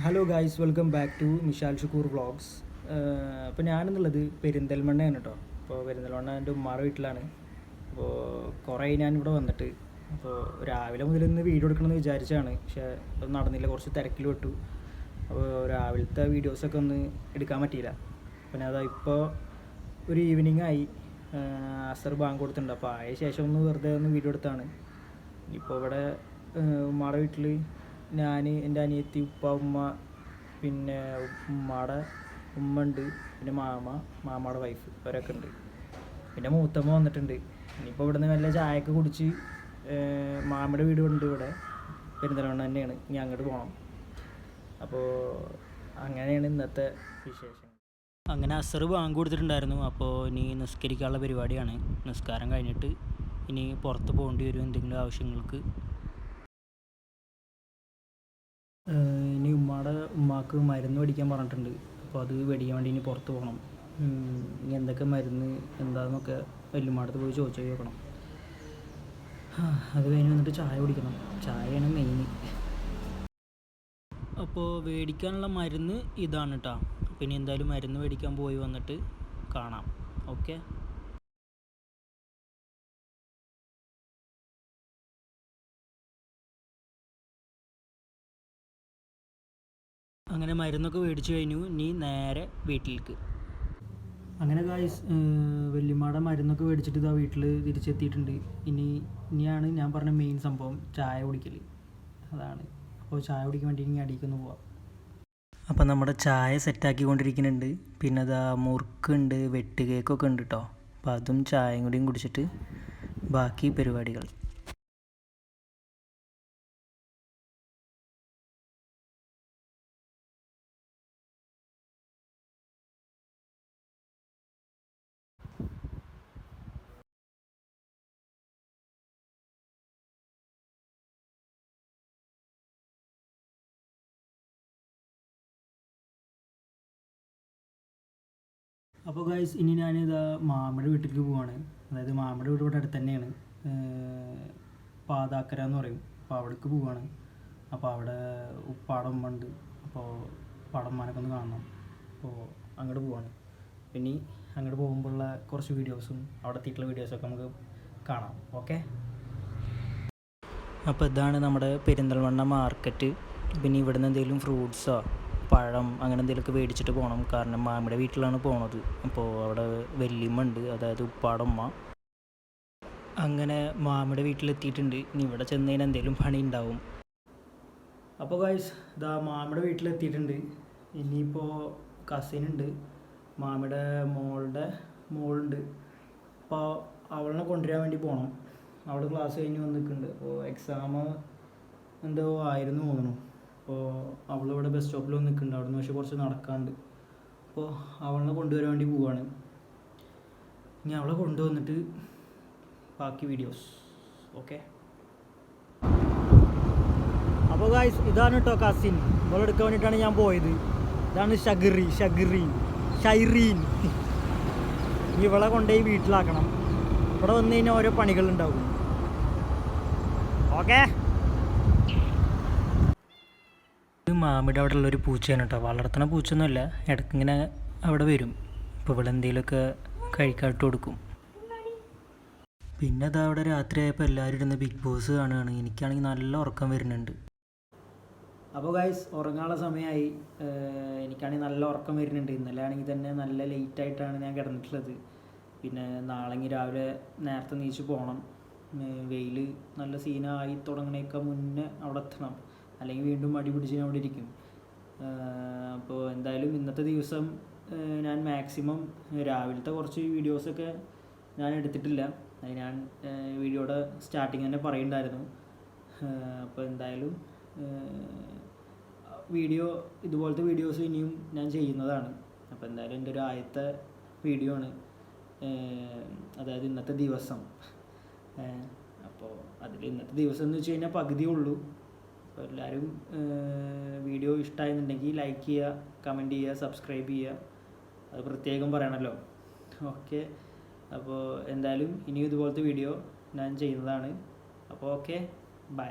Hello guys, welcome back to Mishal Shukoor vlogs. അപ്പോൾ ഞാനെന്നുള്ളത് പെരിന്തൽമണ്ണയാണ് കേട്ടോ. അപ്പോൾ പെരിന്തൽമണ്ണ എൻ്റെ ഉമ്മാടെ വീട്ടിലാണ്. അപ്പോൾ കുറേ ഞാനിവിടെ വന്നിട്ട് അപ്പോൾ രാവിലെ മുതൽ ഇന്ന് വീഡിയോ എടുക്കണമെന്ന് വിചാരിച്ചാണ്, പക്ഷേ അത് നടന്നില്ല, കുറച്ച് തിരക്കിൽ വിട്ടു. അപ്പോൾ രാവിലത്തെ വീഡിയോസൊക്കെ ഒന്ന് എടുക്കാൻ പറ്റിയില്ല. പിന്നെ അതാ ഇപ്പോൾ ഒരു ഈവനിങ് ആയി, അസർ ബാങ്ക് കൊടുത്തിട്ടുണ്ട്. അപ്പോൾ ആയ ശേഷം ഒന്ന് വെറുതെ ഒന്ന് വീഡിയോ എടുത്താണ്. ഇപ്പോൾ ഇവിടെ ഉമ്മാടെ വീട്ടിൽ ഞാൻ, എൻ്റെ അനിയത്തി, ഉപ്പ, ഉമ്മ, പിന്നെ ഉമ്മയുടെ ഉമ്മ ഉണ്ട്, പിന്നെ മാമയുടെ വൈഫ്, അവരൊക്കെ ഉണ്ട്. പിന്നെ മൂത്തമ്മ വന്നിട്ടുണ്ട്. ഇനിയിപ്പോൾ ഇവിടെ നിന്ന് വല്ല ചായയൊക്കെ കുടിച്ച് മാമയുടെ വീട് ഉണ്ട് ഇവിടെ പെരിന്തൽമണ്ണ തന്നെയാണ്, ഇനി അങ്ങോട്ട് പോകണം. അപ്പോൾ അങ്ങനെയാണ് ഇന്നത്തെ വിശേഷം. അങ്ങനെ അസർ ബാങ്ക് കൊടുത്തിട്ടുണ്ടായിരുന്നു. അപ്പോൾ ഇനി നിസ്കരിക്കാനുള്ള പരിപാടിയാണ്. നിസ്കാരം കഴിഞ്ഞിട്ട് ഇനി പുറത്ത് പോകേണ്ടി വരും എന്തെങ്കിലും ആവശ്യങ്ങൾക്ക്. ഇനി ഉമ്മാക്ക് മരുന്ന് മേടിക്കാൻ പറഞ്ഞിട്ടുണ്ട്. അപ്പോൾ അത് മേടിക്കാൻ വേണ്ടി ഇനി പുറത്ത് പോകണം. ഇനി എന്തൊക്കെ മരുന്ന് എന്താണെന്നൊക്കെ വല്യമ്മയുടെ പോയി ചോദിച്ചു നോക്കണം. അത് കഴിഞ്ഞ് വന്നിട്ട് ചായ കുടിക്കണം. ചായയാണ് മെയിൻ. അപ്പോൾ മേടിക്കാനുള്ള മരുന്ന് ഇതാണ് കേട്ടോ. പിന്നെ എന്തായാലും മരുന്ന് മേടിക്കാൻ പോയി വന്നിട്ട് കാണാം. ഓക്കെ. അങ്ങനെ മരുന്നൊക്കെ മേടിച്ച് കഴിഞ്ഞു. ഇനി നേരെ വീട്ടിലേക്ക്. അങ്ങനെ ഗായ്സ്, വല്യമ്മയുടെ മരുന്നൊക്കെ മേടിച്ചിട്ട് ഇതാ വീട്ടിൽ തിരിച്ചെത്തിയിട്ടുണ്ട്. ഇനിയാണ് ഞാൻ പറഞ്ഞ മെയിൻ സംഭവം, ചായ കുടിക്കൽ. അതാണ്. അപ്പോൾ ചായ കുടിക്കാൻ വേണ്ടി ഇനി അടിക്കൊന്ന് പോവാം. അപ്പോൾ നമ്മുടെ ചായ സെറ്റാക്കിക്കൊണ്ടിരിക്കുന്നുണ്ട്. പിന്നെ അതാ മുറുക്കുണ്ട്, വെട്ട് കേക്കൊക്കെ ഉണ്ട് കേട്ടോ. അപ്പോൾ അതും ചായയും കൂടിയും കുടിച്ചിട്ട് ബാക്കി പരിപാടികൾ. അപ്പോൾ ഗൈസ്, ഇനി ഞാനിതാ മാമയുടെ വീട്ടിലേക്ക് പോവാണ്. അതായത് മാമയുടെ വീട് ഇവിടെ അടുത്ത് തന്നെയാണ്, പാതാക്കര എന്ന് പറയും. അപ്പോൾ അവിടേക്ക് പോവാണ്. അപ്പോൾ അവിടെ ഉപ്പാടെ ഉമ്മ ഉണ്ട്. അപ്പോൾ ഉപ്പാടമ്മനൊക്കെ ഒന്ന് കാണണം. അപ്പോൾ അങ്ങോട്ട് പോവാണ്. പിന്നെ അങ്ങോട്ട് പോകുമ്പോഴുള്ള കുറച്ച് വീഡിയോസും അവിടെ എത്തിയിട്ടുള്ള വീഡിയോസൊക്കെ നമുക്ക് കാണാം. ഓക്കെ. അപ്പോൾ ഇതാണ് നമ്മുടെ പെരിന്തൽമണ്ണ മാർക്കറ്റ്. പിന്നെ ഇവിടുന്ന് എന്തെങ്കിലും ഫ്രൂട്ട്സോ പഴം അങ്ങനെ എന്തെങ്കിലുമൊക്കെ മേടിച്ചിട്ട് പോകണം. കാരണം മാമിയുടെ വീട്ടിലാണ് പോണത്. അപ്പോൾ അവിടെ വല്യമ്മ ഉണ്ട്, അതായത് ഉപ്പാടമ്മ. അങ്ങനെ മാമിയുടെ വീട്ടിലെത്തിയിട്ടുണ്ട്. ഇനി ഇവിടെ ചെന്ന് കഴിഞ്ഞാൽ എന്തെങ്കിലും പണി ഉണ്ടാവും. അപ്പോൾ ഗൈസ്, ഇതാ മാമിയുടെ വീട്ടിലെത്തിയിട്ടുണ്ട്. ഇനിയിപ്പോൾ കസിനുണ്ട്, മാമിയുടെ മോളുണ്ട്. അപ്പോൾ അവളെ കൊണ്ടുവരാൻ വേണ്ടി പോകണം. അവൾ ക്ലാസ് കഴിഞ്ഞ് വന്ന് നിൽക്കുന്നുണ്ട്. അപ്പോൾ എക്സാം എന്തോ ആയിരുന്നു തോന്നുന്നു. അപ്പോൾ അവളിവിടെ ബസ് സ്റ്റോപ്പിൽ വന്ന് നിൽക്കുന്നുണ്ട്. അവിടെ നിന്ന് പക്ഷേ കുറച്ച് നടക്കാണ്ട്. അപ്പോൾ അവളെ കൊണ്ടുവരാൻ വേണ്ടി പോവുകയാണ്. ഇനി അവളെ കൊണ്ടുവന്നിട്ട് ബാക്കി വീഡിയോസ്. ഓക്കെ. അപ്പോൾ ഗായ്സ്, ഇതാണ് കേട്ടോ കസിൻ. ഇവളെടുക്കാൻ വേണ്ടിയിട്ടാണ് ഞാൻ പോയത്. ഇതാണ് ഷൈറീൻ. ഇവളെ കൊണ്ടുപോയി വീട്ടിലാക്കണം. ഇവിടെ വന്നു കഴിഞ്ഞാൽ ഓരോ പണികളുണ്ടാവും. ഓക്കെ. മാമിയുടെ അവിടെ ഉള്ളൊരു പൂച്ചയാണ് കേട്ടോ. വളർത്തുന്ന പൂച്ചയൊന്നുമല്ല, ഇടയ്ക്കിങ്ങനെ അവിടെ വരും. ഇപ്പോൾ ഇവിടെ എന്തെങ്കിലുമൊക്കെ കഴിക്കാട്ട് കൊടുക്കും. പിന്നെ അതാ അവിടെ രാത്രിയായപ്പോൾ എല്ലാവരും ഇരുന്ന് ബിഗ് ബോസ് കാണുകയാണ്. എനിക്കാണെങ്കിൽ നല്ല ഉറക്കം വരുന്നുണ്ട്. അപ്പോൾ ഗൈസ്, ഉറങ്ങാനുള്ള സമയമായി. എനിക്കാണെങ്കിൽ നല്ല ഉറക്കം വരുന്നുണ്ട്. ഇന്നലെ ആണെങ്കിൽ തന്നെ നല്ല ലേറ്റായിട്ടാണ് ഞാൻ കിടന്നിട്ടുള്ളത്. പിന്നെ നാളെങ്കിൽ രാവിലെ നേരത്തെ നീച്ച് പോകണം. വെയിൽ നല്ല സീനായി തുടങ്ങണേക്കാൾ മുന്നേ അവിടെ എത്തണം, അല്ലെങ്കിൽ വീണ്ടും മടി പിടിച്ച് ഞാൻ അവിടെ ഇരിക്കും. അപ്പോൾ എന്തായാലും ഇന്നത്തെ ദിവസം ഞാൻ മാക്സിമം രാവിലത്തെ കുറച്ച് വീഡിയോസൊക്കെ ഞാൻ എടുത്തിട്ടില്ല. അത് ഞാൻ വീഡിയോയുടെ സ്റ്റാർട്ടിങ് തന്നെ പറയുന്നുണ്ടായിരുന്നു. അപ്പോൾ എന്തായാലും ഇതുപോലത്തെ വീഡിയോസ് ഇനിയും ഞാൻ ചെയ്യുന്നതാണ്. അപ്പോൾ എന്തായാലും എൻ്റെ ഒരു ആദ്യത്തെ വീഡിയോ ആണ്, അതായത് ഇന്നത്തെ ദിവസം. അപ്പോൾ അതിൽ ഇന്നത്തെ ദിവസം എന്ന് വെച്ച് കഴിഞ്ഞാൽ പകുതിയേ ഉള്ളൂ. അപ്പോൾ എല്ലാവരും വീഡിയോ ഇഷ്ടമായിരുന്നുണ്ടെങ്കിൽ ലൈക്ക് ചെയ്യുക, കമൻറ്റ് ചെയ്യുക, സബ്സ്ക്രൈബ് ചെയ്യുക. അത് പ്രത്യേകം പറയണമല്ലോ. ഓക്കെ. അപ്പോൾ എന്തായാലും ഇനിയും ഇതുപോലത്തെ വീഡിയോ ഞാൻ ചെയ്യുന്നതാണ്. അപ്പോൾ ഓക്കെ, ബൈ.